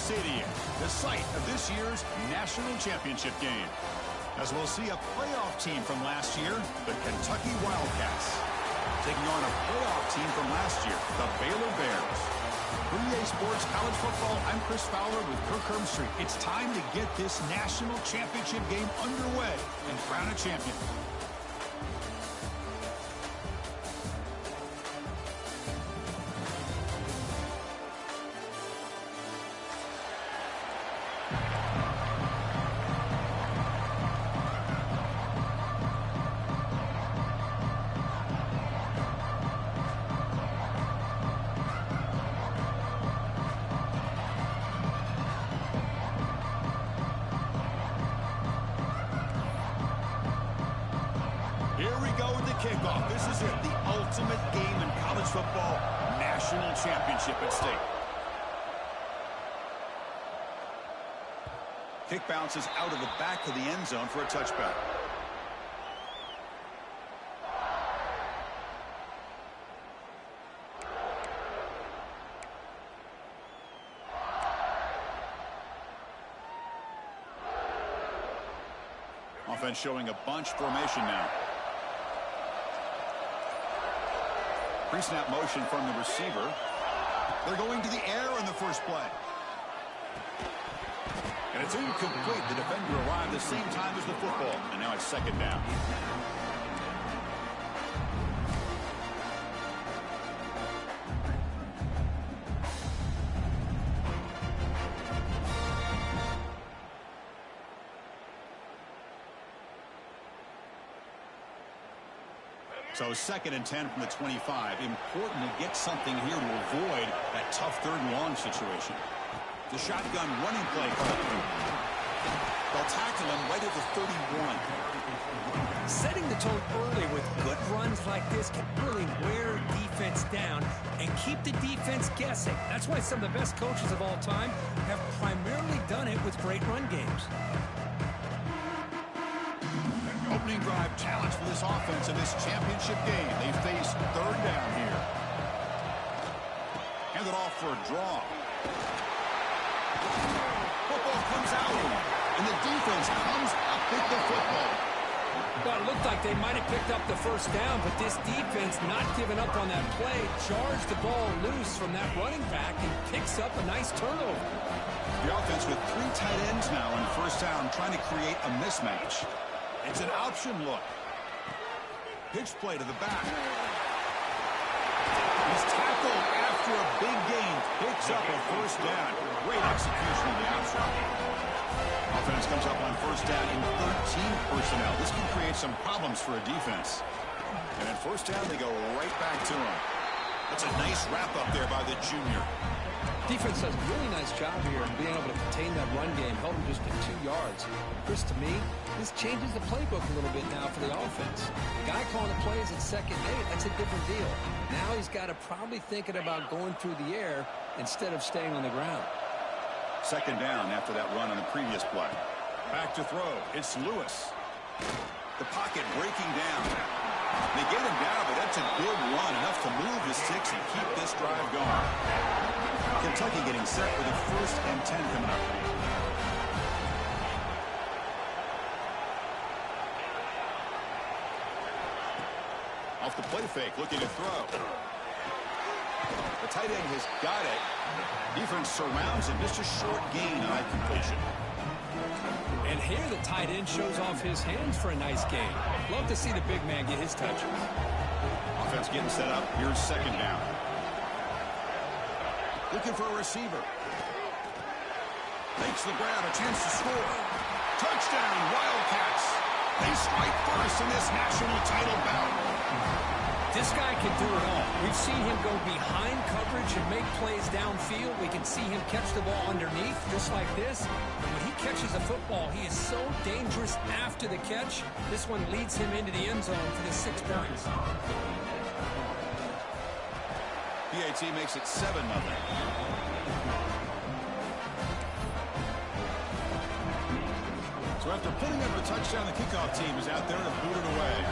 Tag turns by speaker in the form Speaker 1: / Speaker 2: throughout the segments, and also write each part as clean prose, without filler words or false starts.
Speaker 1: Stadium, the site of this year's national championship game. As we'll see a playoff team from last year, the Kentucky Wildcats, taking on a playoff team from last year, the Baylor Bears. For EA Sports College Football, I'm Chris Fowler with Kirk Herbstreit. It's time to get this national championship game underway and crown a champion. Kickoff. This is it, the ultimate game in college football, national championship at stake. Kick bounces out of the back of the end zone for a touchback. Offense showing a bunch formation now. Pre-snap motion from the receiver. They're going to the air in the first play. And it's incomplete. The defender arrived the same time as the football. And now it's second down. So 2nd and 10 from the 25. Important to get something here to avoid that tough 3rd and long situation. The shotgun running play called through. They'll tackle him right at the 31.
Speaker 2: Setting the tone early with good runs like this can really wear defense down and keep the defense guessing. That's why some of the best coaches of all time have primarily done it with great run games.
Speaker 1: Opening drive challenge for this offense in this championship game. They face 3rd down here. Hand it off for a draw. Football comes out, and the defense comes up with the football.
Speaker 2: Well, it looked like they might have picked up the 1st down, but this defense, not giving up on that play, charged the ball loose from that running back and picks up a nice turnover.
Speaker 1: The offense with 3 tight ends now on 1st down, trying to create a mismatch. It's an option look. Pitch play to the back. He's tackled after a big gain. Picks up a 1st down. Great execution on the outside. Offense comes up on 1st down in 13 personnel. This can create some problems for a defense. And at 1st down, they go right back to him. That's a nice wrap up there by the junior.
Speaker 2: Defense does a really nice job here of being able to contain that run game, held him just at 2 yards. Chris, to me, this changes the playbook a little bit now for the offense. The guy calling the plays at 2nd and 8, that's a different deal. Now he's got to probably thinking about going through the air instead of staying on the ground.
Speaker 1: 2nd down after that run on the previous play. Back to throw. It's Lewis. The pocket breaking down. They get him down, but that's a good run, enough to move the sticks and keep this drive going. Kentucky getting set with a 1st and 10 coming up. Off the play fake, looking to throw. The tight end has got it. Defense surrounds him. Just a short gain on that completion.
Speaker 2: And here the tight end shows off his hands for a nice gain. Love to see the big man get his touches.
Speaker 1: Offense getting set up. Here's 2nd down. Looking for a receiver. Makes the grab, a chance to score. Touchdown, Wildcats. They strike first in this national title bout.
Speaker 2: This guy can do it all. We've seen him go behind coverage and make plays downfield. We can see him catch the ball underneath, just like this. And when he catches the football, he is so dangerous after the catch. This one leads him into the end zone for the 6 points.
Speaker 1: PAT makes it 7-0. So after putting up a touchdown, the kickoff team is out there to boot it away.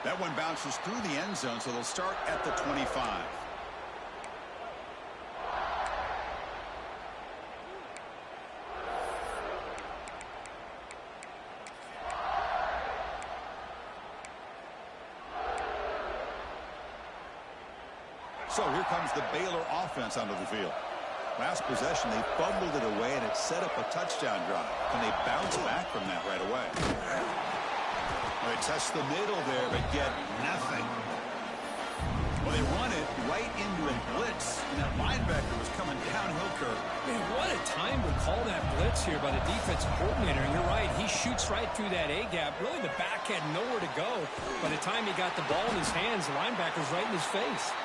Speaker 1: That one bounces through the end zone, so they'll start at the 25. So here comes the Baylor offense onto the field. Last possession, they fumbled it away, and it set up a touchdown drive. Can they bounce back from that right away? Well, they test the middle there, but get nothing. Well, they run it right into a blitz, and that linebacker was coming downhill curve.
Speaker 2: Man, what a time to call that blitz here by the defensive coordinator. And you're right, he shoots right through that A-gap. Really, the back had nowhere to go. By the time he got the ball in his hands, the linebacker's right in his face.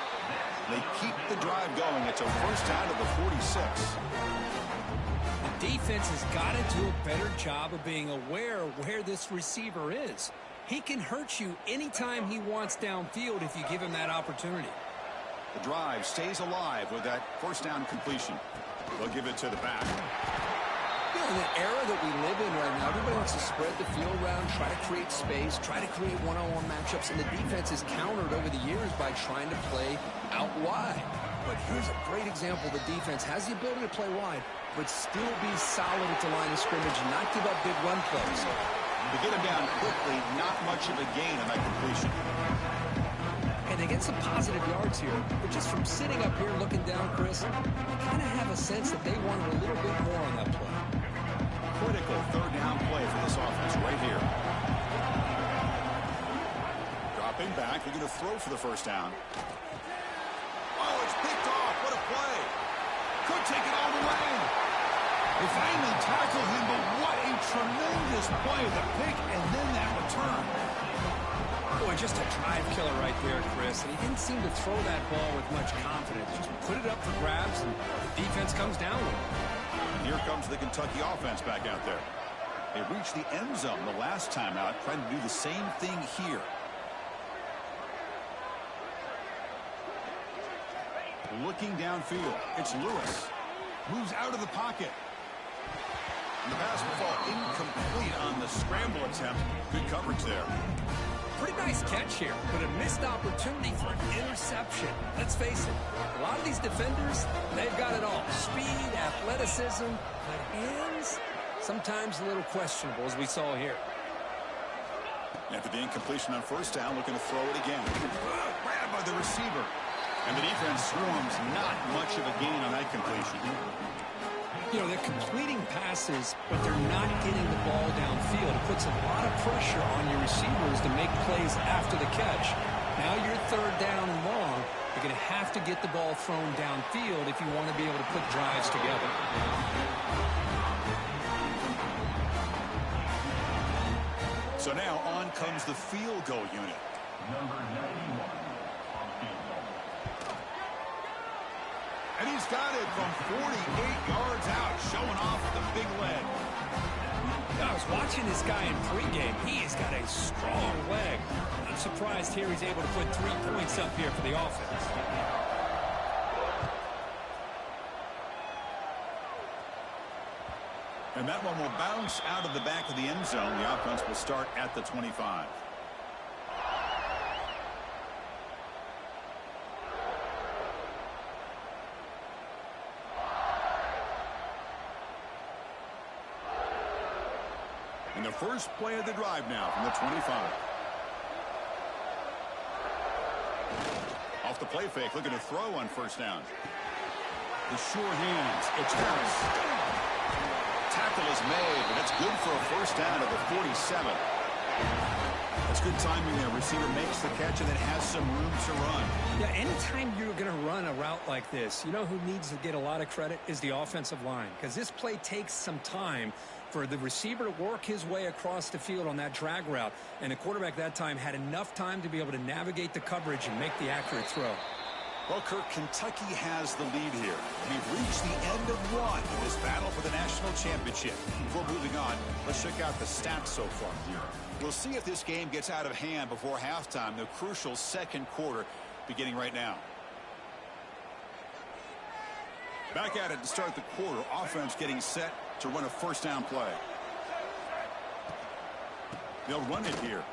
Speaker 1: They keep the drive going. It's a first down to the 46.
Speaker 2: The defense has got to do a better job of being aware of where this receiver is. He can hurt you anytime he wants downfield if you give him that opportunity.
Speaker 1: The drive stays alive with that first down completion. They'll give it to the back.
Speaker 2: In the era that we live in right now, everybody wants to spread the field around, try to create space, try to create one-on-one matchups, and the defense is countered over the years by trying to play out wide. But here's a great example. The defense has the ability to play wide, but still be solid at the line of scrimmage and not give up big run plays.
Speaker 1: To get him down quickly, not much of a gain on that completion.
Speaker 2: And they get some positive yards here, but just from sitting up here looking down, Chris, you kind of have a sense that they wanted a little bit more on that play.
Speaker 1: Critical third down play for this offense right here. Dropping back, they're going to throw for the first down. Oh, it's picked off. What a play. Could take it all the way. They finally tackle him, but what a tremendous play. The pick and then that return.
Speaker 2: Boy, just a drive killer right there, Chris. And he didn't seem to throw that ball with much confidence. Just put it up for grabs, and the defense comes down with it.
Speaker 1: And here comes the Kentucky offense back out there. They reached the end zone the last time out, trying to do the same thing here. Looking downfield, it's Lewis. Moves out of the pocket. And the pass will fall incomplete on the scramble attempt. Good coverage there.
Speaker 2: Pretty nice catch here, but a missed opportunity for an interception. Let's face it, a lot of these defenders, they've got it all. Speed, athleticism, but hands, sometimes a little questionable, as we saw here.
Speaker 1: After the incompletion on first down, looking to throw it again. Grabbed by the receiver. And the defense swarms, not much of a gain on that completion.
Speaker 2: You know, they're completing passes, but they're not getting the ball downfield. It puts a lot of pressure on your receivers to make plays after the catch. Now you're third down and long. You're going to have to get the ball thrown downfield if you want to be able to put drives together.
Speaker 1: So now on comes the field goal unit. Number 91. And he's got it from 48 yards out, showing off the big leg.
Speaker 2: I was watching this guy in pregame. He has got a strong leg. I'm surprised here he's able to put 3 points up here for the offense.
Speaker 1: And that one will bounce out of the back of the end zone. The offense will start at the 25. And the first play of the drive now from the 25. Off the play fake, looking to throw on first down. The sure hands, it's Darius. Tackle is made, but that's good for a first down at the 47. That's good timing there. Receiver makes the catch and then has some room to run.
Speaker 2: Yeah, anytime you're going to run a route like this, you know who needs to get a lot of credit is the offensive line, because this play takes some time for the receiver to work his way across the field on that drag route, and the quarterback that time had enough time to be able to navigate the coverage and make the accurate throw.
Speaker 1: Well, Kirk, Kentucky has the lead here. We've reached the end of one in this battle for the national championship. Before moving on, let's check out the stats so far. We'll see if this game gets out of hand before halftime, the crucial second quarter beginning right now. Back at it to start the quarter. Offense getting set to run a first down play. They'll run it here.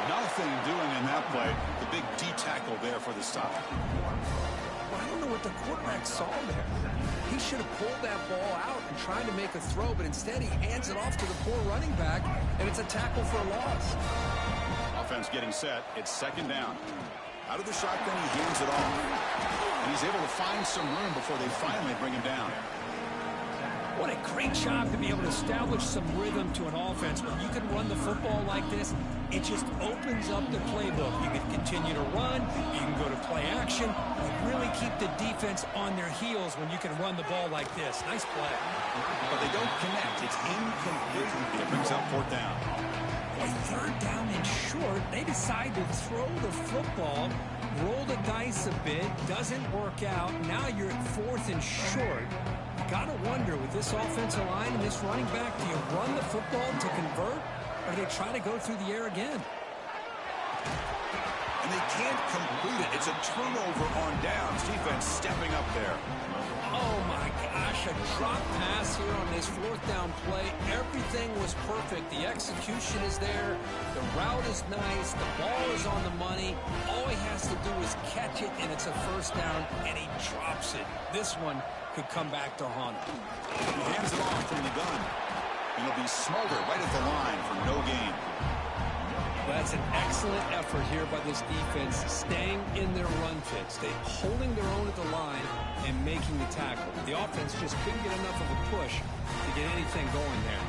Speaker 1: Nothing doing in that play. The big D tackle there for the stop.
Speaker 2: I don't know what the quarterback saw there. He should have pulled that ball out and tried to make a throw, but instead he hands it off to the poor running back, and it's a tackle for a loss.
Speaker 1: Offense getting set. It's second down. Out of the shotgun, he hands it off. And he's able to find some room before they finally bring him down.
Speaker 3: What a great job to be able to establish some rhythm to an offense. When you can run the football like this, it just opens up the playbook. You can continue to run. You can go to play action. You really keep the defense on their heels when you can run the ball like this. Nice play.
Speaker 1: But they don't connect. It's incomplete. It brings up fourth down.
Speaker 3: Boy, third down and short. They decide to throw the football, roll the dice a bit. Doesn't work out. Now you're at fourth and short. Gotta wonder, with this offensive line and this running back, do you run the football to convert, or do they try to go through the air again?
Speaker 1: And they can't complete it. It's a turnover on downs. Defense stepping up there.
Speaker 3: Oh, my gosh, a drop pass here on this fourth down play. Everything was perfect. The execution is there. The route is nice. The ball is on the money. All he has to do is catch it, and it's a first down, and he drops it. This one could come back to haunt him.
Speaker 1: He hands it off from the gun. And he'll be Smolder right at the line for no gain.
Speaker 2: That's an excellent effort here by this defense, staying in their run fits. They holding their own at the line and making the tackle. The offense just couldn't get enough of a push to get anything going there.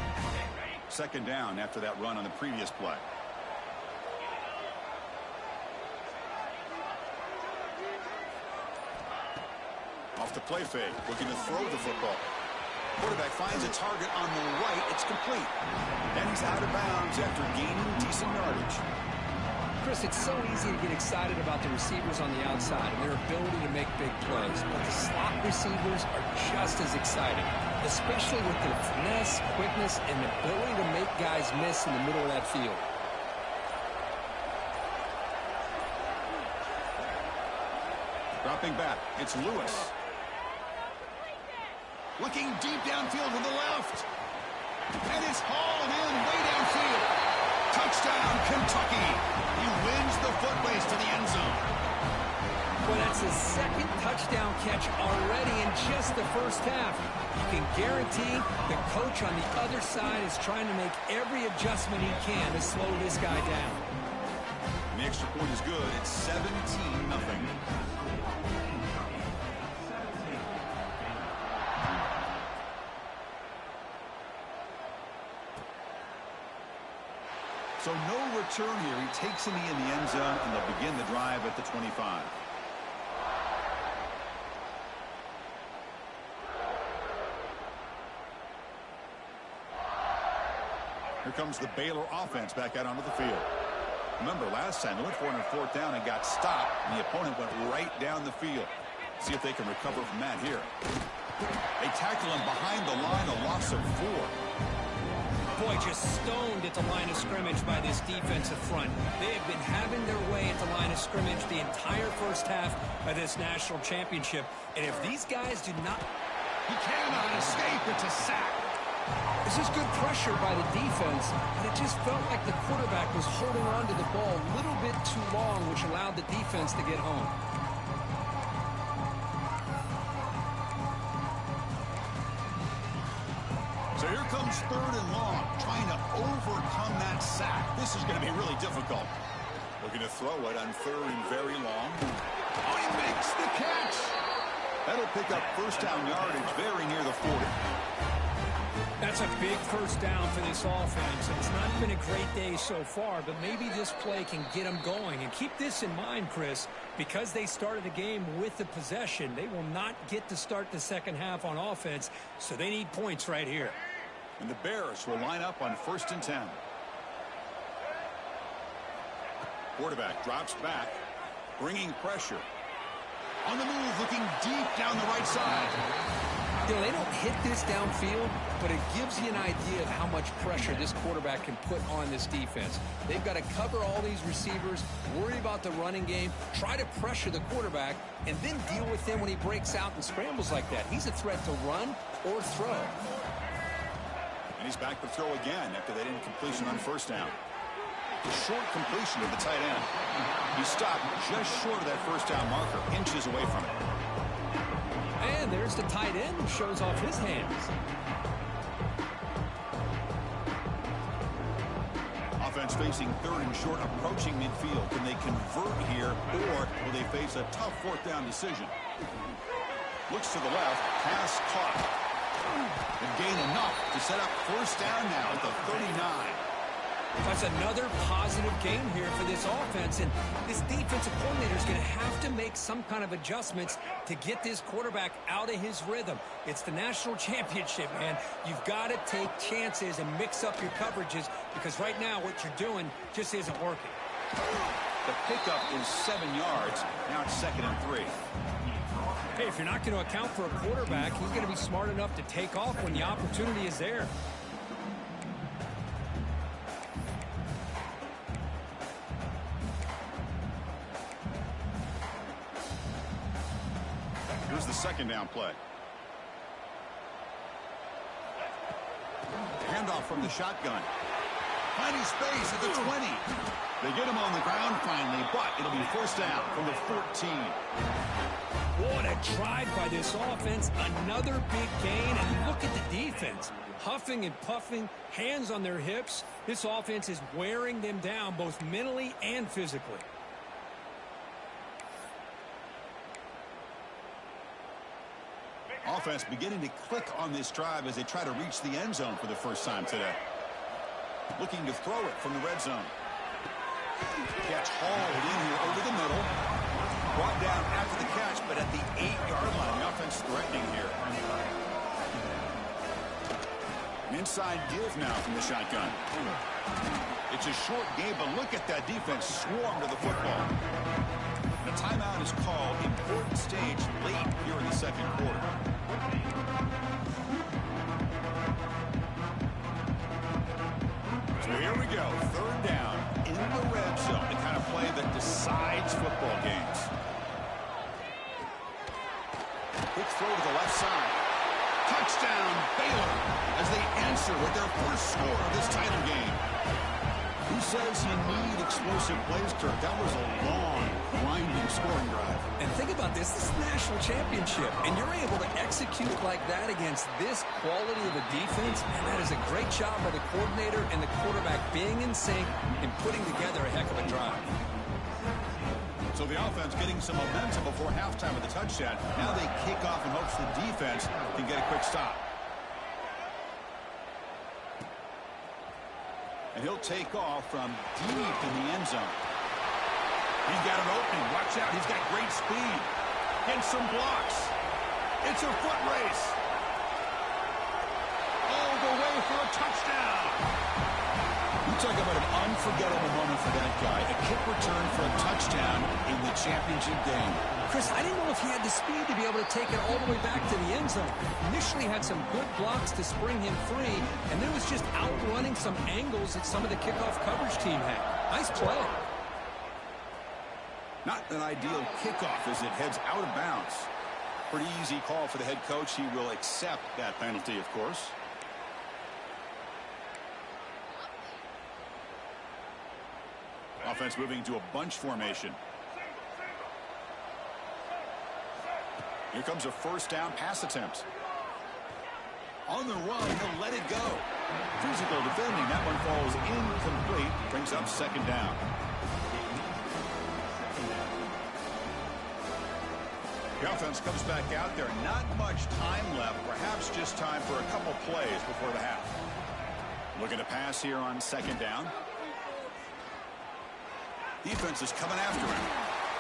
Speaker 1: Second down after that run on the previous play. Off the play fake, looking to throw the football. Quarterback finds a target on the right. It's complete. And he's out of bounds after gaining decent yardage.
Speaker 2: Chris, it's so easy to get excited about the receivers on the outside and their ability to make big plays. But the slot receivers are just as exciting, especially with their finesse, quickness, and the ability to make guys miss in the middle of that field.
Speaker 1: Dropping back, it's Lewis. Looking deep downfield to the left. And it's hauled in way downfield. Touchdown, Kentucky. He wins the foot race to the end zone.
Speaker 3: Well, that's his second touchdown catch already in just the first half. You can guarantee the coach on the other side is trying to make every adjustment he can to slow this guy down.
Speaker 1: And the extra point is good. It's 17-0. So no return here. He takes a knee in the end zone, and they'll begin the drive at the 25. Here comes the Baylor offense back out onto the field. Remember, last time they went for it on fourth down and got stopped, and the opponent went right down the field. See if they can recover from that here. They tackle him behind the line, a loss of 4.
Speaker 3: Boy, just stoned at the line of scrimmage by this defensive front. They have been having their way at the line of scrimmage the entire first half of this national championship. And if these guys do not...
Speaker 1: He cannot escape. It's a sack.
Speaker 2: This is good pressure by the defense, but it just felt like the quarterback was holding on to the ball a little bit too long, which allowed the defense to get home.
Speaker 1: So here comes third and long, trying to overcome that sack. This is going to be really difficult. Looking to throw it on third and very long. Oh, he makes the catch. That'll pick up first down yardage very near the 40.
Speaker 3: That's a big first down for this offense. And it's not been a great day so far, but maybe this play can get them going. And keep this in mind, Chris, because they started the game with the possession, they will not get to start the second half on offense, so they need points right here.
Speaker 1: And the Bears will line up on 1st and 10. Quarterback drops back, bringing pressure. On the move, looking deep down the right side.
Speaker 2: You know, they don't hit this downfield, but it gives you an idea of how much pressure this quarterback can put on this defense. They've got to cover all these receivers, worry about the running game, try to pressure the quarterback, and then deal with him when he breaks out and scrambles like that. He's a threat to run or throw.
Speaker 1: And he's back to throw again after that incompletion on first down. Short completion to the tight end. He stopped just short of that first down marker, inches away from it.
Speaker 2: And there's the tight end who shows off his hands.
Speaker 1: Offense facing third and short, approaching midfield. Can they convert here, or will they face a tough fourth down decision? Looks to the left, pass caught. And gain enough to set up first down now at the 39.
Speaker 2: That's another positive game here for this offense, and this defensive coordinator is going to have to make some kind of adjustments to get this quarterback out of his rhythm. It's the national championship, man. You've got to take chances and mix up your coverages, because right now what you're doing just isn't working.
Speaker 1: The pickup is 7 yards. Now it's 2nd and 3.
Speaker 2: Hey, if you're not going to account for a quarterback, he's going to be smart enough to take off when the opportunity is there.
Speaker 1: Here's the second down play. Handoff from the shotgun. Finding space at the 20. They get him on the ground finally, but it'll be first down from the 14.
Speaker 2: What a drive by this offense. Another big gain, and look at the defense. Huffing and puffing, hands on their hips. This offense is wearing them down both mentally and physically.
Speaker 1: Offense beginning to click on this drive as they try to reach the end zone for the first time today. Looking to throw it from the red zone. Catch hauled in here over the middle. Brought down after the catch, but at the 8-yard line. The offense threatening here. An inside give now from the shotgun. It's a short game, but look at that defense swarm to the football. The timeout is called. Important stage late here in the second quarter. So here we go. Third down in the red zone. The kind of play that decides football games. Quick throw to the left side. Touchdown, Baylor, as they answer with their first score of this title game. Who says you need explosive plays, Kirk? That was a long, winding scoring drive.
Speaker 2: And think about this. This is the national championship, and you're able to execute like that against this quality of a defense, and that is a great job by the coordinator and the quarterback being in sync and putting together a heck of a drive.
Speaker 1: So the offense getting some momentum before halftime with the touchdown. Now they kick off in hopes the defense can get a quick stop. And he'll take off from deep in the end zone. He's got an opening. Watch out. He's got great speed. Gets some blocks. It's a foot race. All the way for a touchdown. You talk about an unforgettable moment for that guy. A kick return for a touchdown in the championship game.
Speaker 2: Chris, I didn't know if he had the speed to be able to take it all the way back to the end zone. Initially had some good blocks to spring him free, and then was just outrunning some angles that some of the kickoff coverage team had. Nice play.
Speaker 1: Not an ideal kickoff as it heads out of bounds. Pretty easy call for the head coach. He will accept that penalty, of course. Offense moving to a bunch formation. Here comes a first down pass attempt. On the run, he'll let it go. Physical defending. That one falls incomplete. Brings up second down. The offense comes back out there. Not much time left. Perhaps just time for a couple plays before the half. Looking to pass here on second down. Defense is coming after him.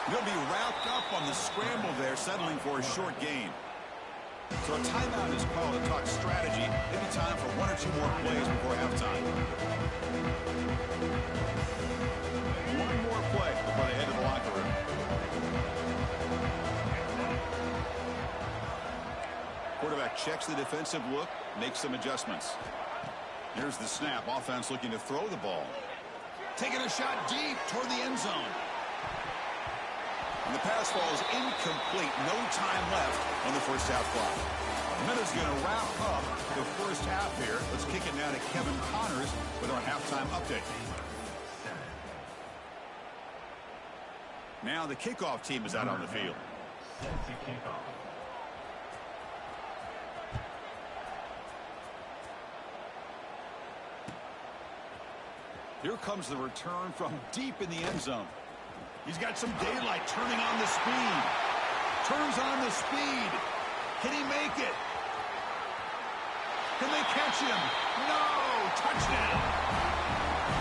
Speaker 1: He'll be wrapped up on the scramble there, settling for a short gain. So a timeout is called to talk strategy. Maybe time for one or two more plays before halftime. One more play before they head to the locker room. Quarterback checks the defensive look, makes some adjustments. Here's the snap. Offense looking to throw the ball. Taking a shot deep toward the end zone. And the pass falls incomplete. No time left on the first half clock. A minute's going to wrap up the first half here. Let's kick it now to Kevin Connors with our halftime update. Now the kickoff team is out on the field. Here comes the return from deep in the end zone. He's got some daylight, turning on the speed. Turns on the speed. Can he make it? Can they catch him? No! Touchdown!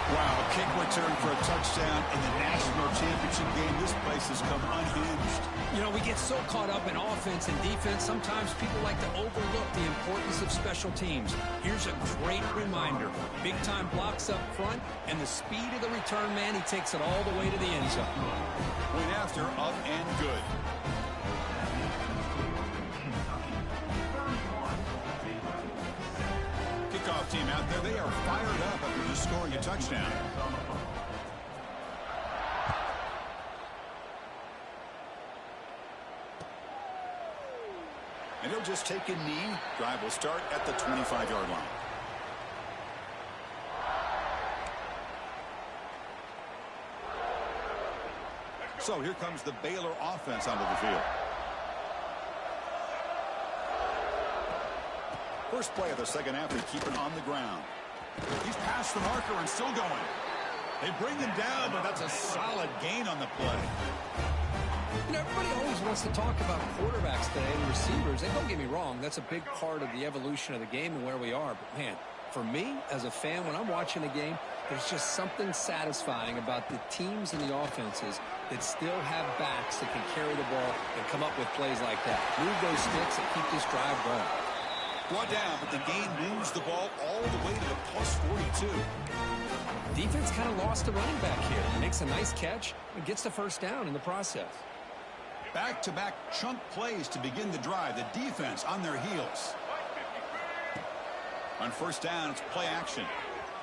Speaker 1: Wow, kick return for a touchdown in the national championship game. This place has come unhinged.
Speaker 3: You know, we get so caught up in offense and defense, sometimes people like to overlook the importance of special teams. Here's a great reminder. Big-time blocks up front, and the speed of the return man, he takes it all the way to the end zone.
Speaker 1: Point after, up and good. Kickoff team out there, they are fired up after just scoring a touchdown. And he'll just take a knee. Drive will start at the 25-yard line. So here comes the Baylor offense onto the field. First play of the second half, they keep it on the ground. He's past the marker and still going. They bring him down, but that's a solid gain on the play.
Speaker 2: You know, everybody always wants to talk about quarterbacks today and receivers. And don't get me wrong, that's a big part of the evolution of the game and where we are. But, man, for me, as a fan, when I'm watching the game, there's just something satisfying about the teams and the offenses that still have backs that can carry the ball and come up with plays like that. Move those sticks and keep this drive going.
Speaker 1: Brought down, but the game moves the ball all the way to the plus 42.
Speaker 2: Defense kind of lost the running back here. Makes a nice catch and gets the first down in the process.
Speaker 1: Back-to-back chunk plays to begin the drive. The defense on their heels. On first down, it's play action.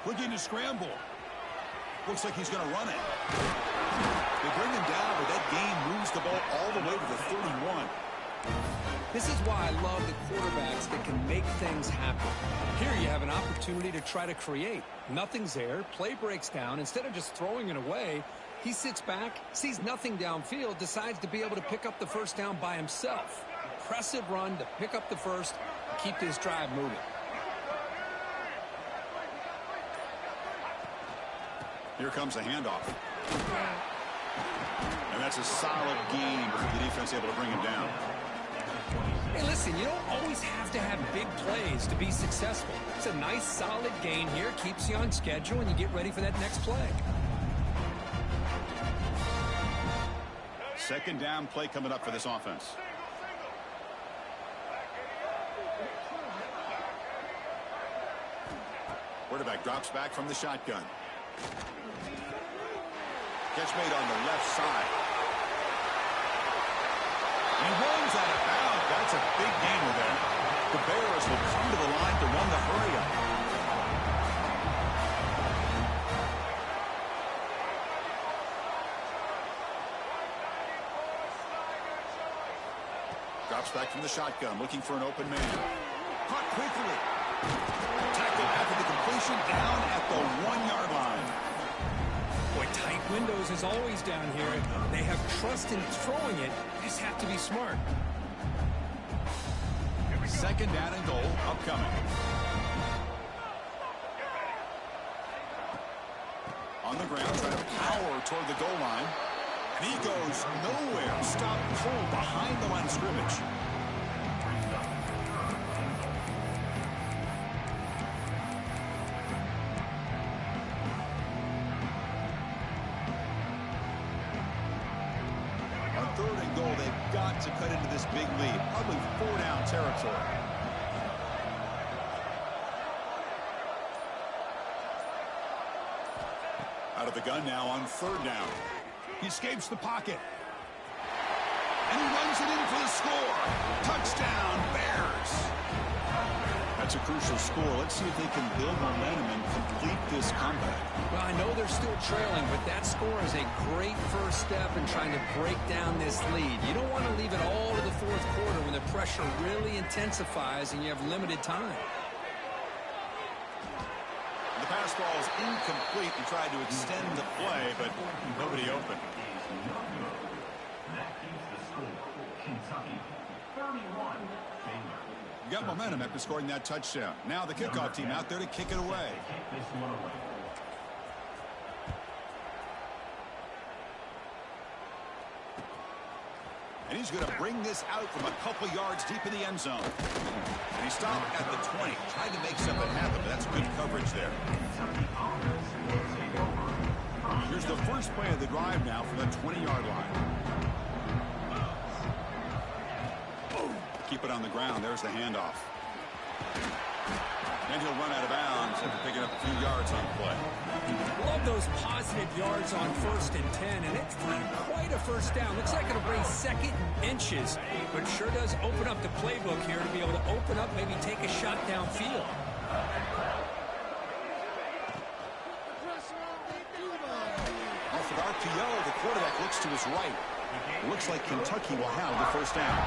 Speaker 1: Looking to scramble. Looks like he's going to run it. They bring him down, but that game moves the ball all the way to the 31.
Speaker 2: This is why I love the quarterbacks that can make things happen. Here you have an opportunity to try to create. Nothing's there. Play breaks down. Instead of just throwing it away, he sits back, sees nothing downfield, decides to be able to pick up the first down by himself. Impressive run to pick up the first and keep this drive moving.
Speaker 1: Here comes a handoff. And that's a solid gain, but the defense able to bring him down.
Speaker 2: Hey, listen, you don't always have to have big plays to be successful. It's a nice, solid gain here, keeps you on schedule, and you get ready for that next play.
Speaker 1: Second down play coming up for this offense. Quarterback drops back from the shotgun. Catch made on the left side. He runs out of bounds. That's a big gainer there. The Bears will come to the line to run the hurry up. Drops back from the shotgun, looking for an open man. Caught quickly. Tackled after the completion, down at the 1-yard line.
Speaker 3: Boy, tight windows is always down here. They have trust in throwing it. They just have to be smart.
Speaker 1: Second down and goal upcoming. On the ground, trying to power toward the goal line. And he goes nowhere. Stop cold behind the line of scrimmage. Third and goal, they've got to cut into this big lead. Probably 4-down territory. Out of the gun now on third down. He escapes the pocket. And he runs it in for the score. Touchdown, Bears. That's a crucial score. Let's see if they can build momentum and complete this comeback.
Speaker 2: Well, I know they're still trailing, but that score is a great first step in trying to break down this lead. You don't want to leave it all to the fourth quarter when the pressure really intensifies and you have limited time.
Speaker 1: The pass ball is incomplete and tried to extend the play, but nobody open. Got momentum after scoring that touchdown. Now the kickoff team out there to kick it away. And he's going to bring this out from a couple yards deep in the end zone. And he stopped at the 20, trying to make something happen, but that's good coverage there. Here's the first play of the drive now from the 20-yard line. Keep it on the ground. There's the handoff. And he'll run out of bounds after picking up a few yards on the play.
Speaker 3: Love those positive yards on 1st and 10, and it's not quite a first down. Looks like it'll bring 2nd and inches, but sure does open up the playbook here to be able to open up, maybe take a shot downfield.
Speaker 1: Off of RPO, the quarterback looks to his right. It looks like Kentucky will have the first down.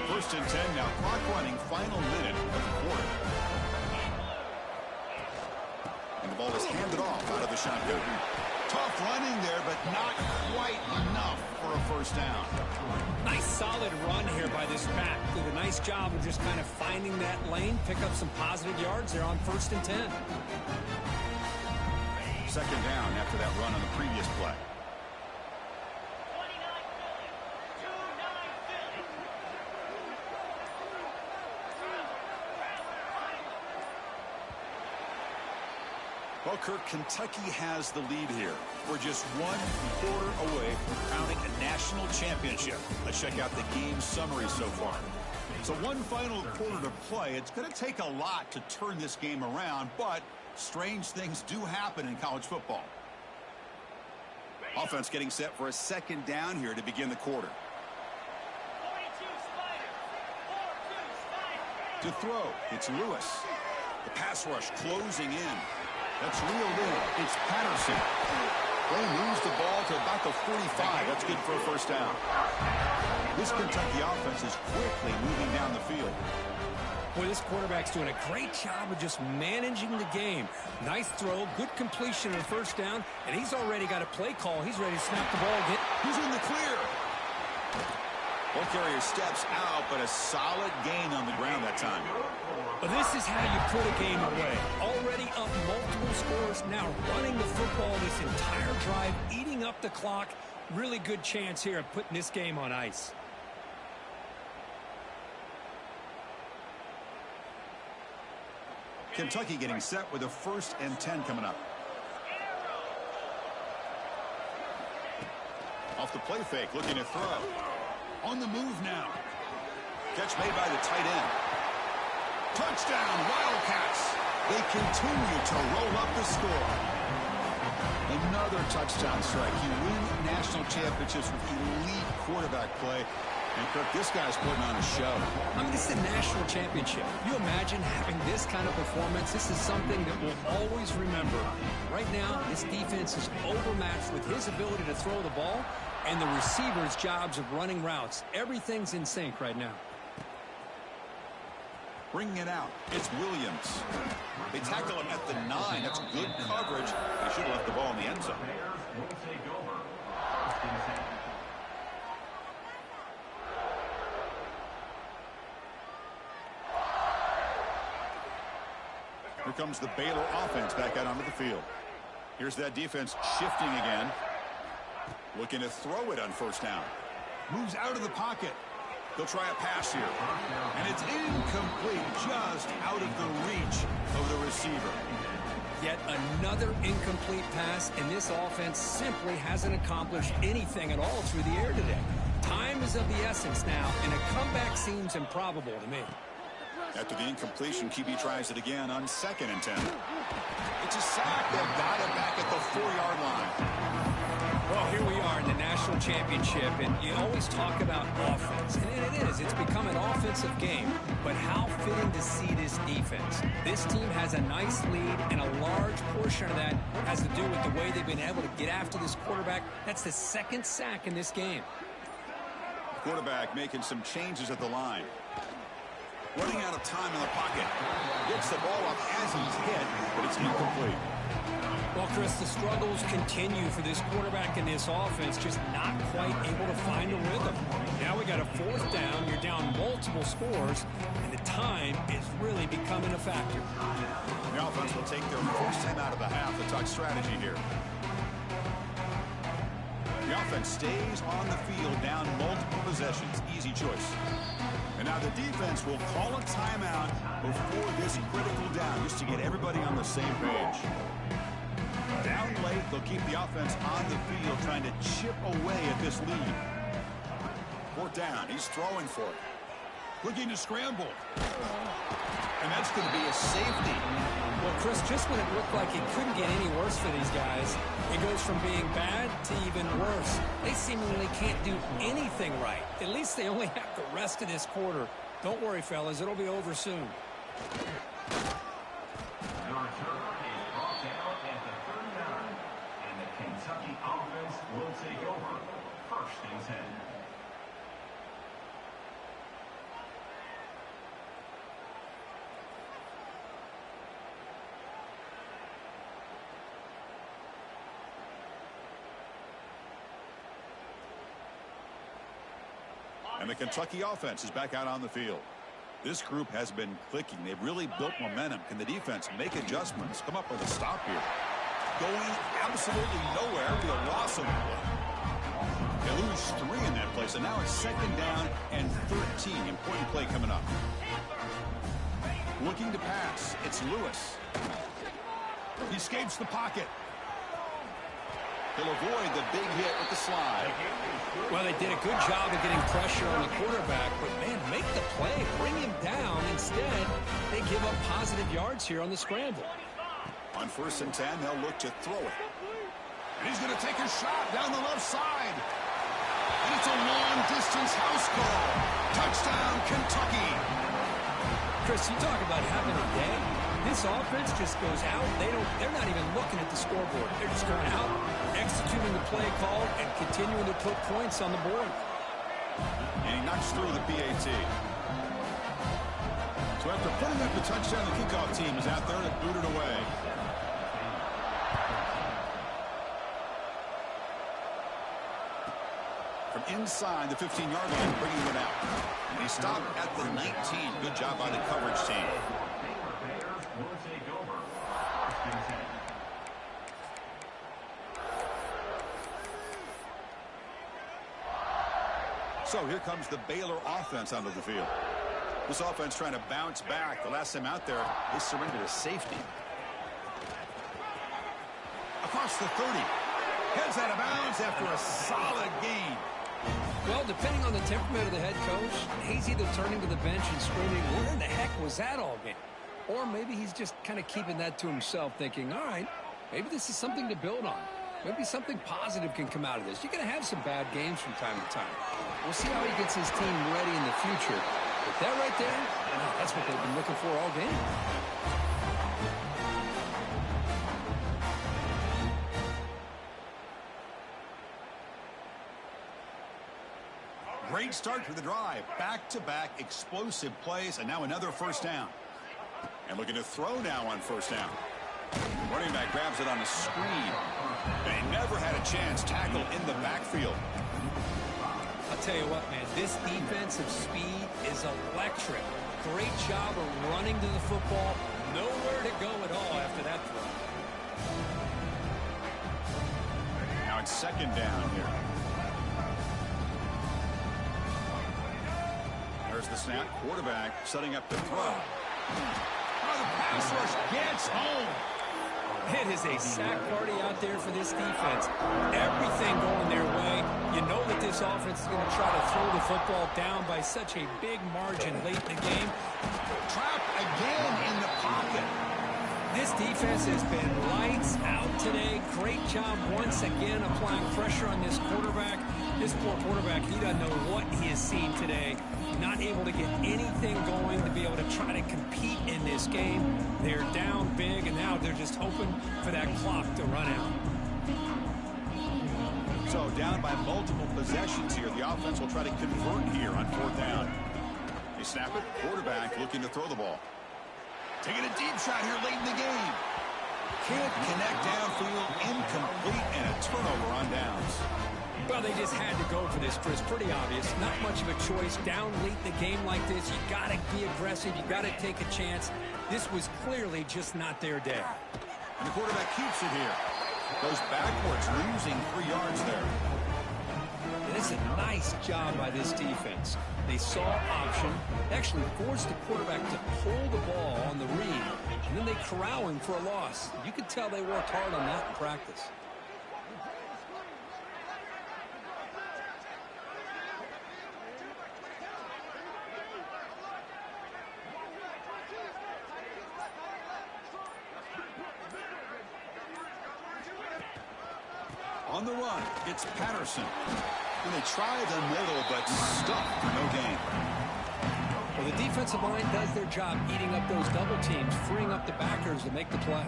Speaker 1: 1st and 10 now. Clock running. Final minute of the quarter. And the ball is handed off out of the shotgun. Tough running there, but not quite enough for a first down.
Speaker 3: Nice solid run here by this back. Did a nice job of just kind of finding that lane, pick up some positive yards there on 1st and 10.
Speaker 1: 2nd down after that run on the previous play. Well, Kirk, Kentucky has the lead here. We're just 1 quarter away from crowning a national championship. Let's check out the game summary so far. So 1 final quarter to play. It's going to take a lot to turn this game around, but strange things do happen in college football. Offense getting set for a 2nd down here to begin the quarter. To throw, it's Lewis. The pass rush closing in. That's reeled in. It's Patterson. They moves the ball to about the 45. That's good for a first down. This Kentucky offense is quickly moving down the field.
Speaker 3: Boy, this quarterback's doing a great job of just managing the game. Nice throw, good completion on 1st down, and he's already got a play call. He's ready to snap the ball again.
Speaker 1: He's in the clear. Ball carrier steps out, but a solid gain on the ground that time.
Speaker 3: But this is how you put a game away. Already up multiple scores, now running the football this entire drive, eating up the clock. Really good chance here of putting this game on ice.
Speaker 1: Kentucky getting set with a 1st and 10 coming up. Off the play fake, looking to throw. On the move now. Catch made by the tight end. Touchdown, Wildcats. They continue to roll up the score. Another touchdown strike. You win national championships with elite quarterback play. And, Kirk, this guy's putting on a show.
Speaker 3: I mean, this is a national championship. You imagine having this kind of performance? This is something that we'll always remember. Right now, this defense is overmatched with his ability to throw the ball and the receivers' jobs of running routes. Everything's in sync right now.
Speaker 1: Bringing it out, it's Williams. They tackle him at the 9. That's good coverage. They should have left the ball in the end zone. Here comes the Baylor offense back out onto the field. Here's that defense shifting again. Looking to throw it on 1st down. Moves out of the pocket. They'll try a pass here. And it's incomplete, just out of the reach of the receiver.
Speaker 3: Yet another incomplete pass, and this offense simply hasn't accomplished anything at all through the air today. Time is of the essence now, and a comeback seems improbable to me.
Speaker 1: After the incompletion, QB tries it again on 2nd and 10. It's a sack. They've got it back at the 4-yard line.
Speaker 3: Well, here we are in the national championship, and you always talk about offense, and it is. It's become an offensive game, but how fitting to see this defense. This team has a nice lead, and a large portion of that has to do with the way they've been able to get after this quarterback. That's the 2nd sack in this game.
Speaker 1: Quarterback making some changes at the line. Running out of time in the pocket. Gets the ball up as he's hit, but it's incomplete.
Speaker 3: Well, Chris, the struggles continue for this quarterback in this offense, just not quite able to find a rhythm. Now we got a fourth down. You're down multiple scores, and the time is really becoming a factor.
Speaker 1: The offense will take their first time out of the half to talk strategy here. The offense stays on the field down multiple possessions. Easy choice. And now the defense will call a timeout before this critical down just to get everybody on the same page. Down late, they'll keep the offense on the field trying to chip away at this lead. Fourth down. He's throwing for it. Looking to scramble. And that's going to be a safety.
Speaker 3: Well, Chris, just when it looked like it couldn't get any worse for these guys, it goes from being bad to even worse. They seemingly can't do anything right. At least they only have the rest of this quarter. Don't worry, fellas. It'll be over soon.
Speaker 4: Kentucky offense will take over. First and 10.
Speaker 1: And the Kentucky offense is back out on the field. This group has been clicking. They've really built momentum. Can the defense make adjustments? Come up with a stop here. Going absolutely nowhere. It'll be a loss of one. They lose 3 in that place, and now it's second down and 13. Important play coming up. Looking to pass. It's Lewis. He escapes the pocket. He'll avoid the big hit with the slide.
Speaker 3: Well, they did a good job of getting pressure on the quarterback, but, man, make the play. Bring him down. Instead, they give up positive yards here on the scramble.
Speaker 1: On 1st and 10, they'll look to throw it. And he's going to take a shot down the left side. And it's a long-distance house call. Touchdown, Kentucky.
Speaker 3: Chris, you talk about having a day. This offense just goes out. They're not even looking at the scoreboard. They're just going out, executing the play call, and continuing to put points on the board.
Speaker 1: And he knocks through the PAT. So after putting up the touchdown, the kickoff team is out there to boot it away. From inside the 15-yard line, bringing it out. And he stopped at the 19. Good job by the coverage team. So here comes the Baylor offense onto the field. This offense trying to bounce back. The last time out there, they surrendered a safety. Across the 30. Heads out of bounds after a solid gain.
Speaker 3: Well, depending on the temperament of the head coach, he's either turning to the bench and screaming, "Where in the heck was that all game?" Or maybe he's just kind of keeping that to himself, thinking, all right, maybe this is something to build on. Maybe something positive can come out of this. You're going to have some bad games from time to time. We'll see how he gets his team ready in the future. But that right there, that's what they've been looking for all game.
Speaker 1: Great start to the drive. Back-to-back explosive plays, and now another first down. And looking to throw now on first down. Running back grabs it on a screen. And he never had a chance tackled in the backfield.
Speaker 3: I'll tell you what, man, this defensive speed is electric. Great job of running to the football. Nowhere to go at all after that throw.
Speaker 1: Now it's second down here. There's the snap. Quarterback setting up the throw. Oh, the pass rush gets home.
Speaker 3: It is a sack party out there for this defense. Everything going their way. You know that this offense is going to try to throw the football down by such a big margin late in the game.
Speaker 1: Trapped again in the pocket.
Speaker 3: This defense has been lights out today. Great job once again applying pressure on this quarterback. This poor quarterback, he doesn't know what he has seen today. Not able to get anything going to be able to try to compete in this game. They're down big, and now they're just hoping for that clock to run out.
Speaker 1: So down by multiple possessions here. The offense will try to convert here on fourth down. They snap it. Quarterback looking to throw the ball. Taking a deep shot here late in the game. Can't connect downfield, incomplete, and a turnover on downs.
Speaker 3: Well, they just had to go for this, Chris. Pretty obvious. Not much of a choice. Down late in the game like this, you got to be aggressive. You got to take a chance. This was clearly just not their day.
Speaker 1: And the quarterback keeps it here. Goes backwards, losing 3 yards there.
Speaker 3: And it's a nice job by this defense. They saw option, actually forced the quarterback to pull the ball on the read, and then they corral him for a loss. You could tell they worked hard on that in practice.
Speaker 1: On the run, it's Patterson. And they try the middle, but stuck for no gain.
Speaker 3: Well, the defensive line does their job eating up those double teams, freeing up the backers to make the play.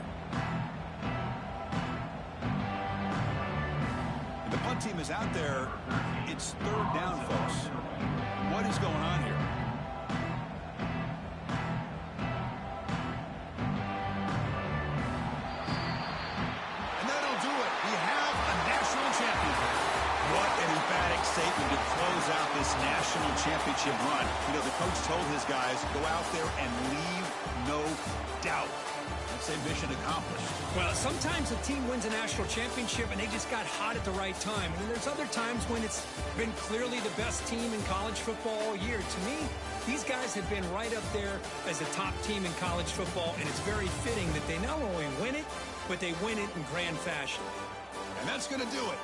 Speaker 1: And the punt team is out there. It's 3rd down, folks. What is going on here? And that'll do it. We have a national champion. What an emphatic statement to close out this national championship run. You know, the coach told his guys, go out there and leave no doubt. That's a mission accomplished.
Speaker 3: Well, sometimes a team wins a national championship and they just got hot at the right time. And then there's other times when it's been clearly the best team in college football all year. To me, these guys have been right up there as the top team in college football, and it's very fitting that they not only win it, but they win it in grand fashion.
Speaker 1: And that's going to do it.